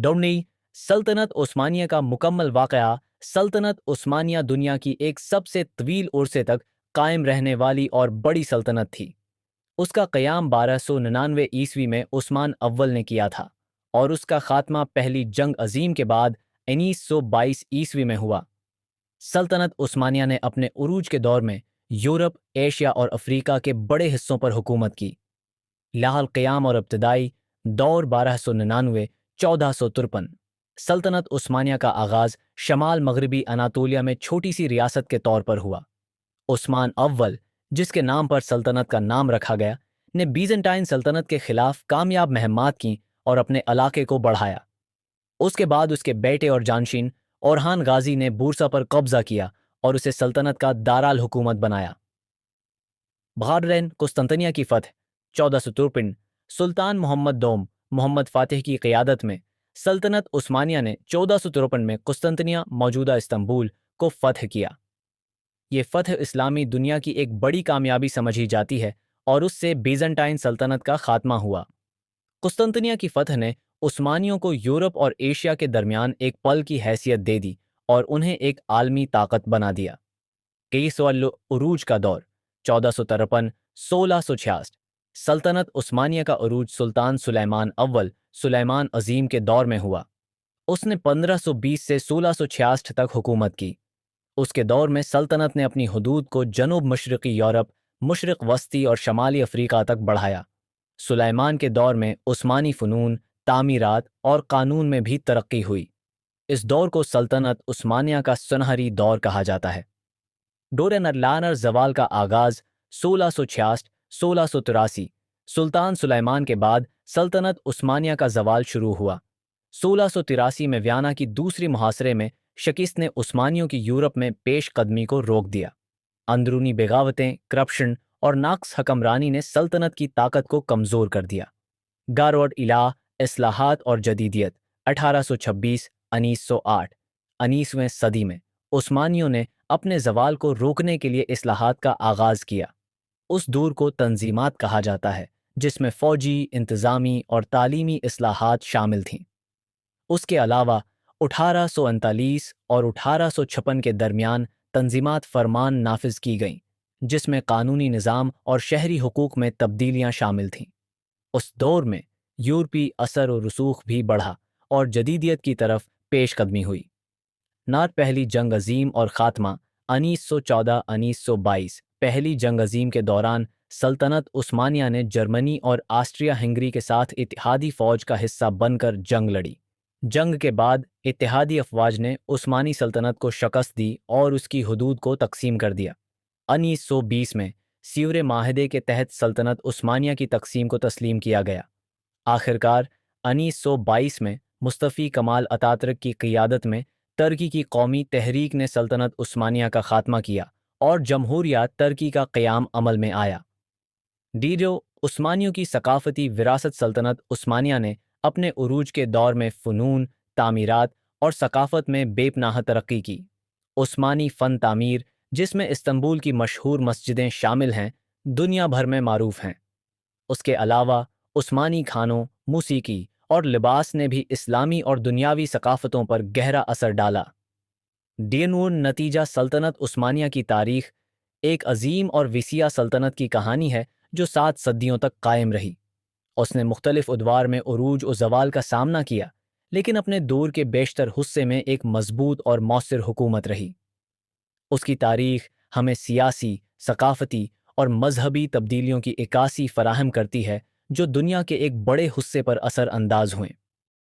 डोमनी सल्तनत उस्मानिया का मुकम्मल वाक़या सल्तनत उस्मानिया दुनिया की एक सबसे तवील उरसे तक कायम रहने वाली और बड़ी सल्तनत थी। उसका क़याम 1299 ईस्वी में उस्मान अव्वल ने किया था और उसका ख़ात्मा पहली जंग अज़ीम के बाद 1922 ईस्वी में हुआ। सल्तनत उस्मानिया ने अपने उरूज के दौर में यूरोप, एशिया और अफ्रीका के बड़े हिस्सों पर हुकूमत की। लाहल क़याम और इब्तदाई दौर 1299-1453। सल्तनत उस्मानिया का आगाज़ शमाल मगरबी अनातोलिया में छोटी सी रियासत के तौर पर हुआ। उस्मान अव्वल, जिसके नाम पर सल्तनत का नाम रखा गया, ने बीजेंटाइन सल्तनत के खिलाफ कामयाब महम्मात की और अपने इलाके को बढ़ाया। उसके बाद उसके बेटे और जानशीन ओरहान गाजी ने बूरसा पर कब्जा किया और उसे सल्तनत का दाराल हुकूमत बनाया। बहरीन कुस्तंतनिया की फतह 1453। सुल्तान मोहम्मद दोम मोहम्मद फातिह की क़ियादत में सल्तनत उस्मानिया ने 1453 में कुस्तंतनिया मौजूदा इस्तंबुल को फतह किया। ये फतह इस्लामी दुनिया की एक बड़ी कामयाबी समझी जाती है और उससे बीजेंटाइन सल्तनत का खात्मा हुआ। कुस्तंतनिया की फतह ने उस्मानियों को यूरोप और एशिया के दरमियान एक पल की हैसियत दे दी और उन्हें एक आलमी ताकत बना दिया। क़ीस-वल उरूज का दौर 1453-1666। सल्तनत उस्मानिया का उरूज सुल्तान सुलेमान अव्वल सुलेमान अजीम के दौर में हुआ। उसने 1520 से 1666 तक हुकूमत की। उसके दौर में सल्तनत ने अपनी हुदूद को जनूब मशरक़ी यूरोप, मशरक़ वस्ती और शमाली अफ्रीका तक बढ़ाया। सुलेमान के दौर में उस्मानी फ़नून, तामीरात और कानून में भी तरक्की हुई। इस दौर को सल्तनत उस्मानिया का सुनहरी दौर कहा जाता है। दौर नरलानर ज़वाल का आगाज़ 1666-1683। सुल्तान सुलेमान के बाद सल्तनत उस्मानिया का ज़वाल शुरू हुआ। 1683 में वियना की दूसरी मुहासरे में शिकस्त ने उस्मानियों की यूरोप में पेश कदमी को रोक दिया। अंदरूनी बगावतें, करप्शन और नाक़्स हकमरानी ने सल्तनत की ताकत को कमज़ोर कर दिया। गारवड इलाह, इस्लाहात और जदीदियत 1826-1908। 19वीं सदी में उस्मानियों ने अपने ज़वाल को रोकने के लिए इस्लाहात का आगाज़ किया। उस दौर को तंजीमात कहा जाता है जिसमें फ़ौजी, इंतज़ामी और तालीमी इस्लाहात शामिल थीं। उसके अलावा 1839 और 1856 के दरमियान तंजीमात फरमान नाफिज की गईं, जिसमें कानूनी निज़ाम और शहरी हुकूक में तब्दीलियाँ शामिल थीं। उस दौर में यूरोपी असर और रसूख भी बढ़ा और जदीदियत की तरफ पेश कदमी हुई। नार पहली जंग अज़ीम और ख़ात्मा 1914-1922। पहली जंग अज़ीम के दौरान सल्तनत उस्मानिया ने जर्मनी और ऑस्ट्रिया हंगरी के साथ इत्तेहादी फ़ौज का हिस्सा बनकर जंग लड़ी। जंग के बाद इत्तेहादी अफ़वाज ने उस्मानी सल्तनत को शिकस्त दी और उसकी हुदूद को तकसीम कर दिया। 1920 में सीवरे माहदे के तहत सल्तनत उस्मानिया की तकसीम को तस्लीम किया गया। आखिरकार 1922 में मुस्तफ़ी कमाल अतातुर्क की क़ियादत में तुर्की की कौमी तहरीक ने सल्तनत उस्मानिया का ख़ात्मा किया और जमहूरियत तुर्की का क़याम अमल में आया। डीडो उस्मानियों की सकाफ़ती विरासत सल्तनत उस्मानिया ने अपने उरूज के दौर में फ़नून, तामीरात और सकाफ़त में बेपनाह तरक्की की। उस्मानी फ़न तामीर, जिसमें इस्तंबुल की मशहूर मस्जिदें शामिल हैं, दुनिया भर में मारूफ हैं। उसके अलावा उस्मानी खानों, मूसीकी और लिबास ने भी इस्लामी और दुनियावी सकाफ़तों पर गहरा असर डाला। नतीजा सल्तनत उस्मानिया की तारीख़ एक अजीम और विसिया सल्तनत की कहानी है जो 7 सदियों तक कायम रही। उसने मुख्तलिफ अदवार में उरूज और ज़वाल का सामना किया, लेकिन अपने दौर के बेशतर हिस्से में एक मजबूत और मौसर हुकूमत रही। उसकी तारीख़ हमें सियासी, सकाफ़ती और मजहबी तब्दीलियों की इक्कासी फराहम करती है जो दुनिया के एक बड़े हिस्से पर असर अंदाज हुए।